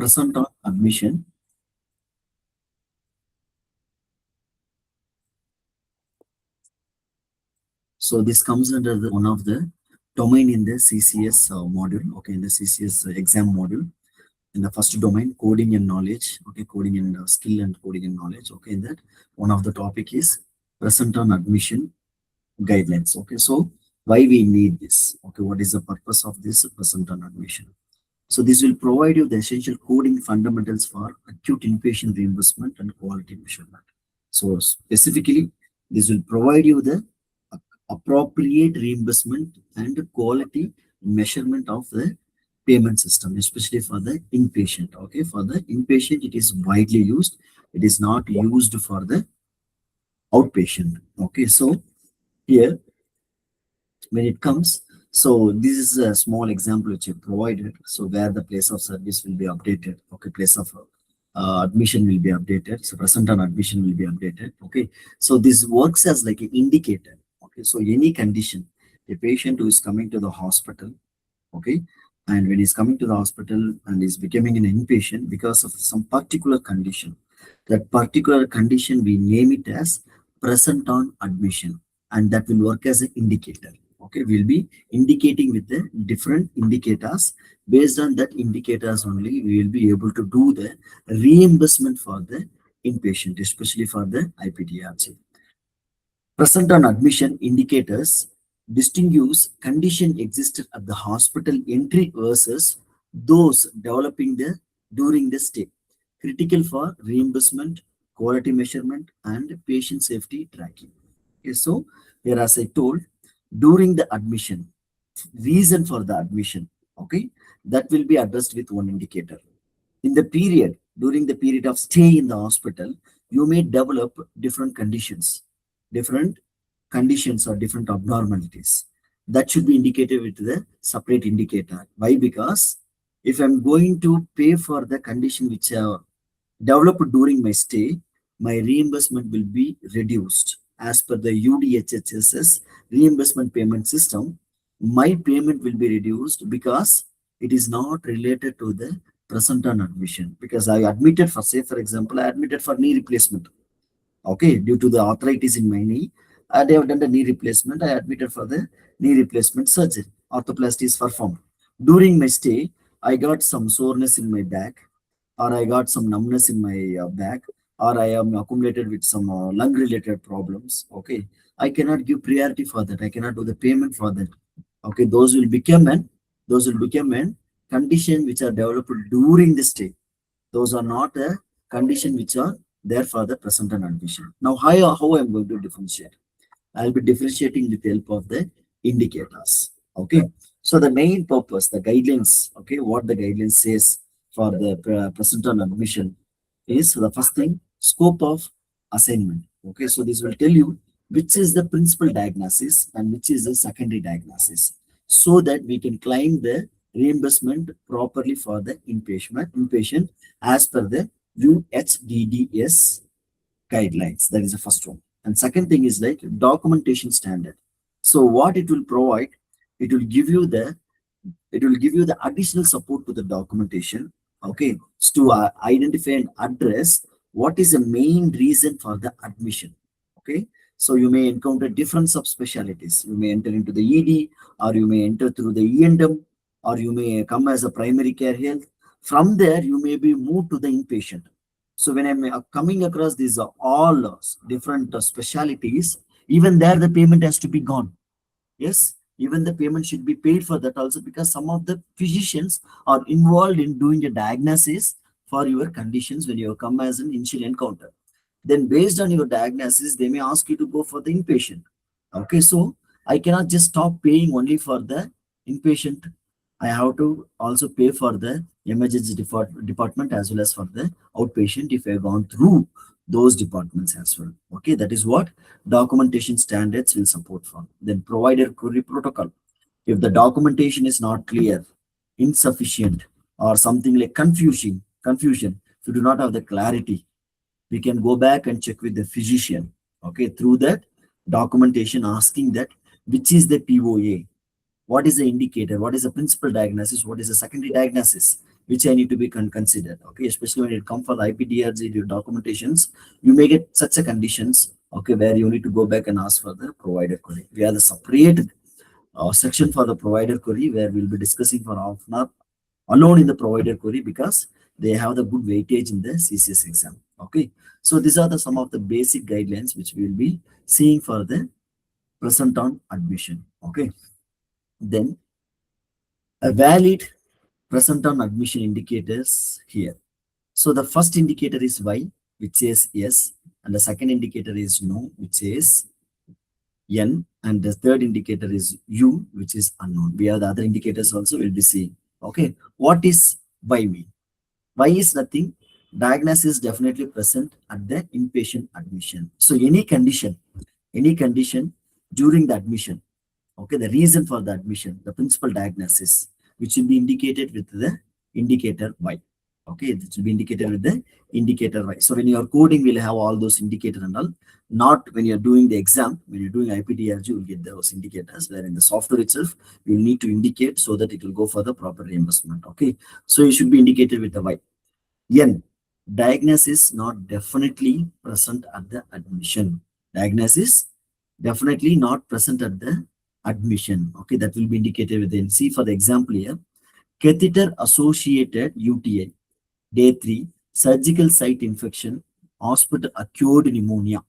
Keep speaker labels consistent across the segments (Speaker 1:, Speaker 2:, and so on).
Speaker 1: present on admission. So this comes under one of the domain in the CCS module, okay, in the CCS exam module. In the first domain, coding and knowledge, okay, coding and skill and coding and knowledge, okay, in that one of the topic is present on admission guidelines, okay. So why we need this, okay, what is the purpose of this present on admission? So this will provide you the essential coding fundamentals for acute inpatient reimbursement and quality measurement. So specifically, this will provide you the appropriate reimbursement and quality measurement of the payment system, especially for the inpatient. Okay, for the inpatient, it is widely used. It is not used for the outpatient. Okay, so here when it comes, so this is a small example which you provided. So where the place of service will be updated. Okay, place of admission will be updated. So present on admission will be updated. Okay, so this works as like an indicator. Okay, so any condition, a patient who is coming to the hospital, okay, and when he's coming to the hospital and is becoming an inpatient because of some particular condition, that particular condition we name it as present on admission, and that will work as an indicator. Okay, we'll be indicating with the different indicators. Based on that indicators only, we will be able to do the reimbursement for the inpatient, especially for the IPDRC. Present on admission indicators distinguish condition existed at the hospital entry versus those developing during the stay, critical for reimbursement, quality measurement, and patient safety tracking. Okay, so here as I told, during the admission, reason for the admission, okay, that will be addressed with one indicator. In the period, during the period of stay in the hospital, you may develop different conditions or different abnormalities. That should be indicated with the separate indicator. Why? Because if I'm going to pay for the condition which developed during my stay, my reimbursement will be reduced. As per the UDHHS's reimbursement payment system, my payment will be reduced because it is not related to the present on admission. Because I admitted for, say, for example, I admitted for knee replacement. Okay, due to the arthritis in my knee, they have done the knee replacement. I admitted for the knee replacement surgery. Arthroplasty is performed. During my stay, I got some soreness in my back, or I got some numbness in my back, or I am accumulated with some lung-related problems. Okay, I cannot give priority for that. I cannot do the payment for that. Okay, those will become an condition which are developed during the stay. Those are not a condition which are there for the present on admission. Now, how I'm going to differentiate? I'll be differentiating with the help of the indicators. Okay. So the main purpose, the guidelines, okay, what the guidelines says for the present on admission is the first thing, scope of assignment. Okay. So this will tell you which is the principal diagnosis and which is the secondary diagnosis, so that we can claim the reimbursement properly for the inpatient as per the UHDDS guidelines. That is the first one. And second thing is like documentation standard. So what it will provide, it will give you the additional support to the documentation, okay, to identify and address what is the main reason for the admission. Okay, so you may encounter different subspecialties. You may enter into the ED, or you may enter through the E&M, or you may come as a primary care health. From there, you may be moved to the inpatient. So when I'm coming across these all different specialties, even there the payment has to be gone. Yes, even the payment should be paid for that also, because some of the physicians are involved in doing a diagnosis for your conditions when you come as an initial encounter. Then based on your diagnosis, they may ask you to go for the inpatient. Okay, so I cannot just stop paying only for the inpatient. I have to also pay for the emergency department as well as for the outpatient if I have gone through those departments as well. Okay, that is what documentation standards will support for. Then provider query protocol. If the documentation is not clear, insufficient, or something like confusion, if you do not have the clarity, we can go back and check with the physician. Okay, through that documentation, asking that which is the POA, what is the indicator, what is the principal diagnosis, what is the secondary diagnosis. which I need to be considered. Okay, especially when it comes for the IPDRG documentations, you may get such a conditions. Okay, where you need to go back and ask for the provider query. We have the separate section for the provider query where we'll be discussing for half an hour alone in the provider query because they have the good weightage in the CCS exam. Okay, so these are the some of the basic guidelines which we will be seeing for the present on admission. Okay, then a valid present on admission indicators here. So the first indicator is Y, which says yes, and the second indicator is no, which says N, and the third indicator is U, which is unknown. We have the other indicators also we'll be seeing. Okay, what is Y mean? Y is nothing. Diagnosis is definitely present at the inpatient admission. So any condition during the admission, okay, the reason for the admission, the principal diagnosis, which will be indicated with the indicator Y. Okay, it will be indicated with the indicator Y. So when you are coding, we'll have all those indicators and all. Not when you're doing the exam, when you're doing IPDRG, you'll get those indicators, where in the software itself, you'll need to indicate so that it will go for the proper reimbursement. Okay, so it should be indicated with the Y. N, diagnosis not definitely present at the admission. Diagnosis definitely not present at the admission. Okay, that will be indicated with N. See for the example here, catheter associated UTI, day 3, surgical site infection, hospital acute pneumonia,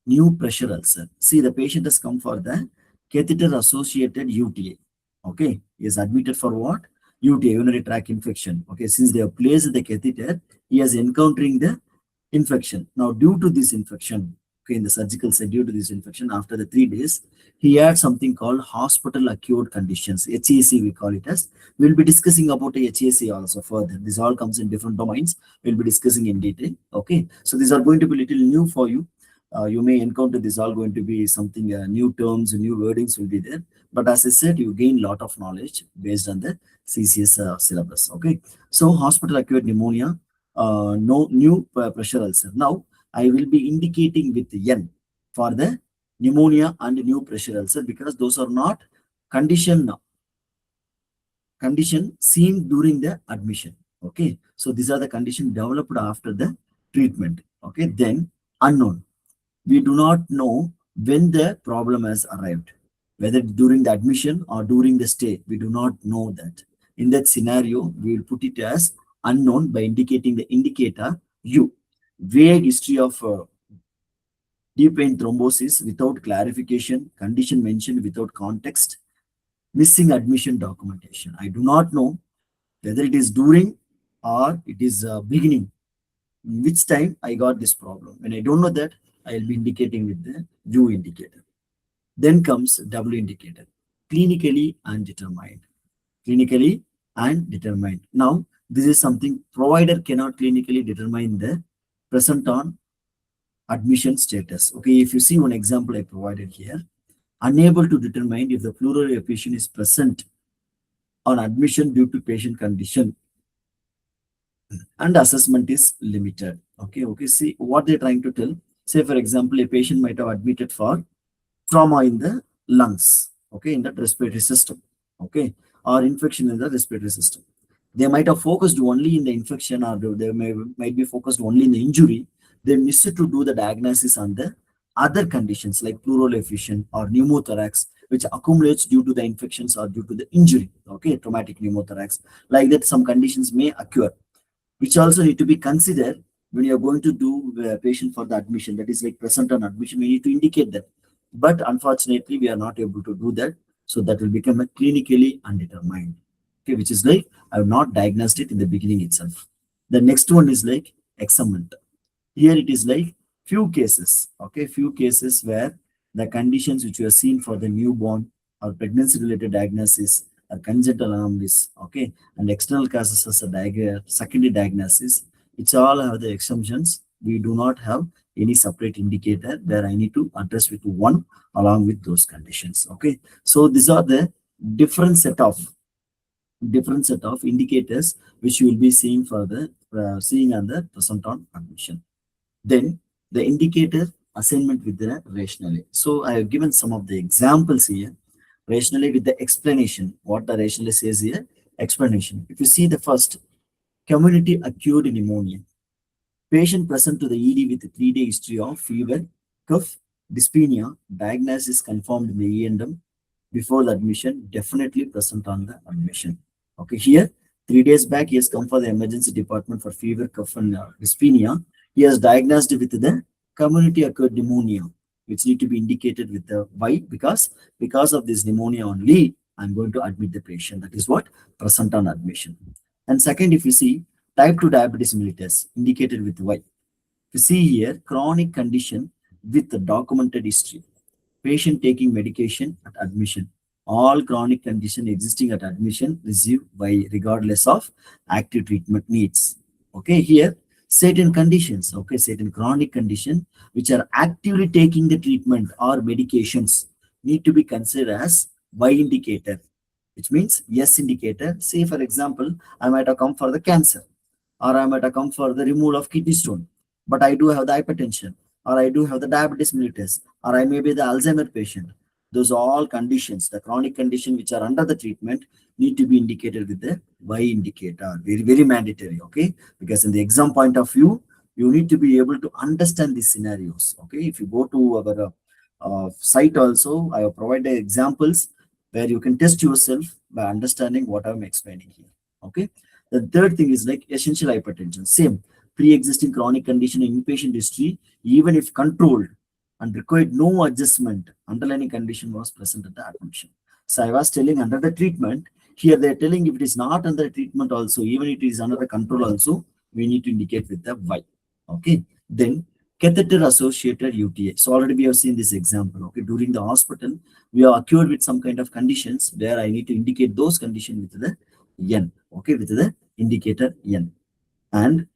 Speaker 1: new pressure ulcer. See, the patient has come for the catheter associated UTI. Okay, he is admitted for what? UTI, urinary tract infection. Okay, since they have placed the catheter, he is encountering the infection. Now, due to this infection, okay, in the surgical side, due to this infection, after the 3 days, he had something called hospital acute conditions, HAC we call it as. We'll be discussing about the HAC also further. This all comes in different domains. We'll be discussing in detail. Okay, so these are going to be little new for you. You may encounter this all going to be something new terms, new wordings will be there. But as I said, you gain a lot of knowledge based on the CCS syllabus. Okay, so hospital acute pneumonia, no new pressure ulcer. Now I will be indicating with N for the pneumonia and new pressure ulcer because those are not condition seen during the admission. Okay, so these are the conditions developed after the treatment. Okay, then unknown. We do not know when the problem has arrived, whether during the admission or during the stay. We do not know that. In that scenario, we will put it as unknown by indicating the indicator U. Vague history of deep vein thrombosis without clarification, condition mentioned without context, missing admission documentation. I do not know whether it is during or it is beginning, in which time I got this problem. When I don't know that, I will be indicating with the U indicator. Then comes W indicator, clinically undetermined. Clinically undetermined. Now, this is something provider cannot clinically determine the present on admission status. Okay, if you see one example I provided here, unable to determine if the pleural effusion is present on admission due to patient condition and assessment is limited. Okay, see what they're trying to tell. Say, for example, a patient might have admitted for trauma in the lungs, okay, in the respiratory system, okay, or infection in the respiratory system. They might have focused only in the infection, or they might be focused only in the injury. They missed to do the diagnosis on the other conditions like pleural effusion or pneumothorax, which accumulates due to the infections or due to the injury, okay, traumatic pneumothorax. Like that, some conditions may occur, which also need to be considered when you're going to do a patient for the admission. That is like present on admission, we need to indicate that. But unfortunately, we are not able to do that. So that will become a clinically undetermined, okay, which is like I have not diagnosed it in the beginning itself. The next one is like examined. Here it is like few cases, okay, few cases where the conditions which you have seen for the newborn or pregnancy related diagnosis or congenital anomalies, okay, and external causes as a secondary diagnosis, it's all have the exemptions. We do not have any separate indicator where I need to address with one along with those conditions. Okay, so these are the different set of indicators which you will be seeing for the seeing on the present on admission. Then the indicator assignment with the rationale. So I have given some of the examples here. Rationale with the explanation. What the rationale says here, explanation. If you see the first, Community acute pneumonia. Patient present to the ED with a 3-day history of fever, cough, dyspnea, diagnosis confirmed in the E&M before the admission, definitely present on the admission. Okay, here, 3 days back, he has come for the emergency department for fever, cough, and dyspnea. He has diagnosed with the community acute pneumonia, which need to be indicated with the why, because of this pneumonia only, I'm going to admit the patient. That is what present on admission. And second, if you see type 2 diabetes mellitus indicated with Y. If you see here, chronic condition with the documented history. Patient taking medication at admission. All chronic condition existing at admission receive Y regardless of active treatment needs. Okay, here certain conditions, okay, certain chronic condition which are actively taking the treatment or medications need to be considered as Y indicator, which means yes indicator. Say for example, I might have come for the cancer, or I might have come for the removal of kidney stone, but I do have the hypertension, or I do have the diabetes mellitus, or I may be the Alzheimer patient. Those all conditions, the chronic condition which are under the treatment, need to be indicated with the Y indicator. Very, very mandatory, okay? Because in the exam point of view, you need to be able to understand these scenarios, okay? If you go to our site also, I have provided examples where you can test yourself by understanding what I'm explaining here, okay? The third thing is like essential hypertension. Same, pre-existing chronic condition in inpatient history, even if controlled and required no adjustment, underlying condition was present at the admission. So I was telling under the treatment, here they're telling if it is not under treatment also, even if it is under the control also, we need to indicate with the Y. Okay. Then catheter associated UTI. So already we have seen this example. Okay. During the hospital, we are occurred with some kind of conditions where I need to indicate those conditions with the N. Okay. With the indicator N. And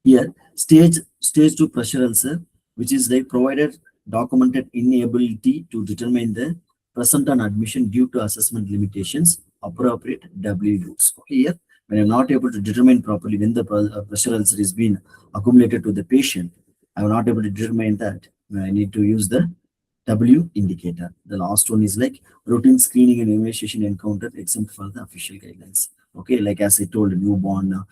Speaker 1: here, stage 2 pressure ulcer, which is like provided documented inability to determine the present on admission due to assessment limitations, appropriate W use. Okay, here, when I'm not able to determine properly when the pressure ulcer is being accumulated to the patient, I'm not able to determine that. I need to use the W indicator. The last one is like routine screening and immunization encounter exempt for the official guidelines. Okay, like as I told, newborn,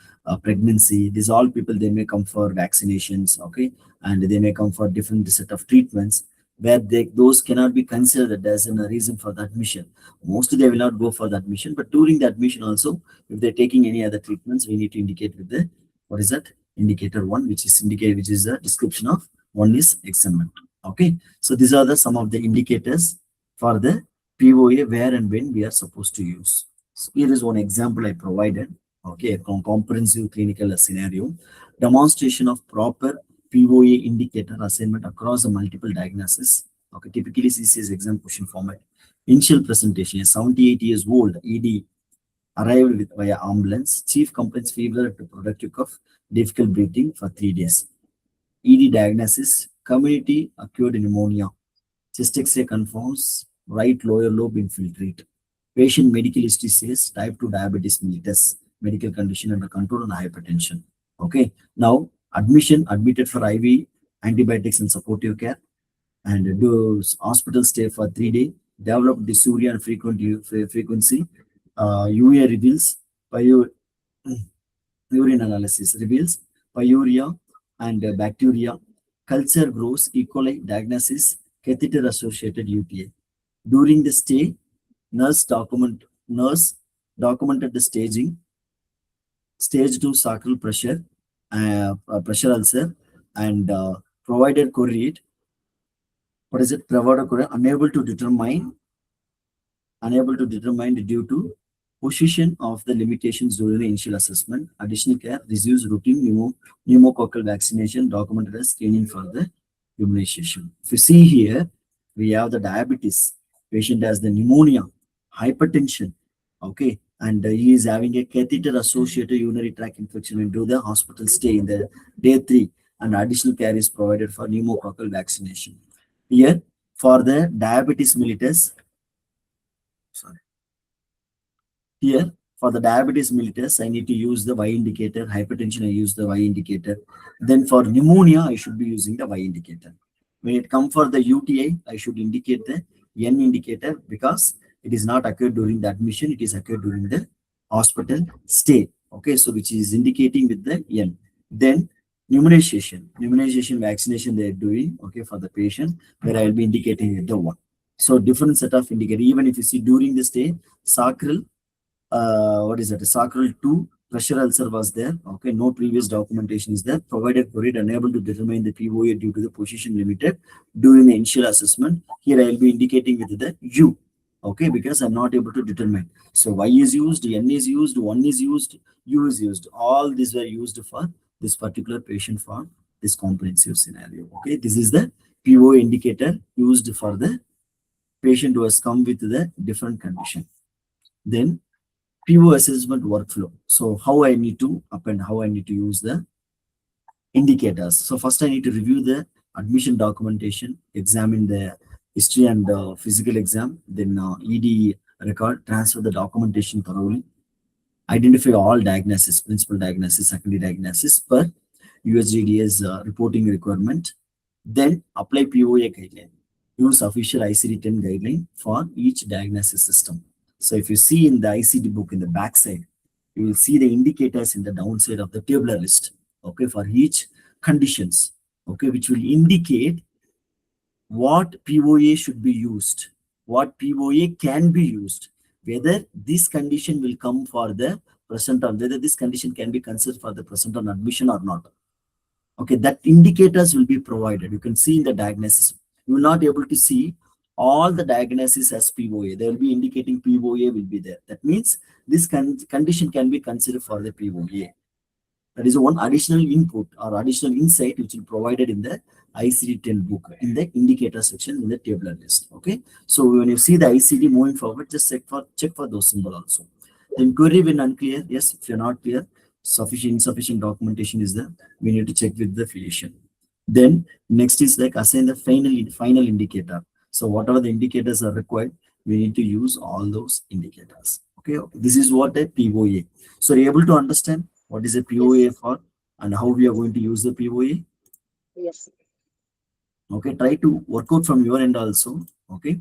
Speaker 1: pregnancy, these all people, they may come for vaccinations, okay, and they may come for different set of treatments where those cannot be considered as a reason for the admission. Mostly they will not go for the admission, but during the admission also, if they're taking any other treatments, we need to indicate with the, what is that? Indicator 1, which is indicate, which is the description of one is exempt. Okay, so these are the some of the indicators for the POA where and when we are supposed to use. So here is one example I provided. Okay, a comprehensive clinical scenario, demonstration of proper POA indicator assignment across the multiple diagnosis. Okay, typically CCS exam question format. Initial presentation: 78 years old ED arrived with via ambulance. Chief complaints fever to productive cough, difficult breathing for 3 days. ED diagnosis: community acute pneumonia. Chest X-ray confirms right lower lobe infiltrate. Patient medical history says type 2 diabetes mellitus, medical condition under control and hypertension. Okay. Now, admitted for IV, antibiotics and supportive care, and do hospital stay for 3 days. Developed dysuria and frequency. UA reveals, urine analysis reveals pyuria and bacteria. Culture grows E. coli diagnosis, catheter associated UTI. During the stay, nurse documented the staging, stage 2 sacral pressure, pressure ulcer, and provided correlate. What is it? Provided correlate, unable to determine due to position of the limitations during the initial assessment. Additional care receives routine pneumococcal vaccination documented as screening for the immunization. If you see here, we have the diabetes. Patient has the pneumonia, hypertension, okay, and he is having a catheter-associated urinary tract infection into the hospital stay in the day 3, and additional care is provided for pneumococcal vaccination. Here, for the diabetes mellitus, here, for the diabetes mellitus, I need to use the Y indicator. Hypertension, I use the Y indicator. Then for pneumonia, I should be using the Y indicator. When it comes for the UTI, I should indicate the N indicator because it is not occurred during the admission, it is occurred during the hospital stay. Okay, so which is indicating with the N. Then immunization, vaccination they are doing, okay, for the patient, where I will be indicating with the 1. So different set of indicator. Even if you see during the stay, sacral, what is that? Sacral 2 pressure ulcer was there. Okay, no previous documentation is there. Provided queried unable to determine the POA due to the position limited during the initial assessment. Here I will be indicating with the U. Okay, because I'm not able to determine. So Y is used, N is used, 1 is used, U is used. All these were used for this particular patient for this comprehensive scenario. Okay, this is the POA indicator used for the patient who has come with the different condition. Then PO assessment workflow. So how I need to append, how I need to use the indicators. So first I need to review the admission documentation, examine the history and physical exam, then ED record, transfer the documentation thoroughly, identify all diagnosis, principal diagnosis, secondary diagnosis per USGDA's reporting requirement, then apply POA guideline. Use official ICD-10 guideline for each diagnosis system. So if you see in the ICD book in the back side, you will see the indicators in the downside of the tabular list, okay, for each conditions, okay, which will indicate what POA should be used, what POA can be used, whether this condition will come for the present or whether this condition can be considered for the present on admission or not. Okay, that indicators will be provided. You can see in the diagnosis. You will not be able to see all the diagnosis as POA. They will be indicating POA will be there. That means this condition can be considered for the POA. That is one additional input or additional insight which is provided in the ICD-10 book in the indicator section in the tabular list. Okay, so when you see the ICD moving forward, just check for those symbols also. Then query when unclear, yes, if you're not clear, insufficient documentation is there, we need to check with the physician. Then next is like assign the final indicator. So whatever the indicators are required, we need to use all those indicators. Okay, this is what a POA. So are you able to understand what is a POA
Speaker 2: Yes.
Speaker 1: for and how we are going to use the POA?
Speaker 2: Yes.
Speaker 1: Okay, try to work out from your end also. Okay.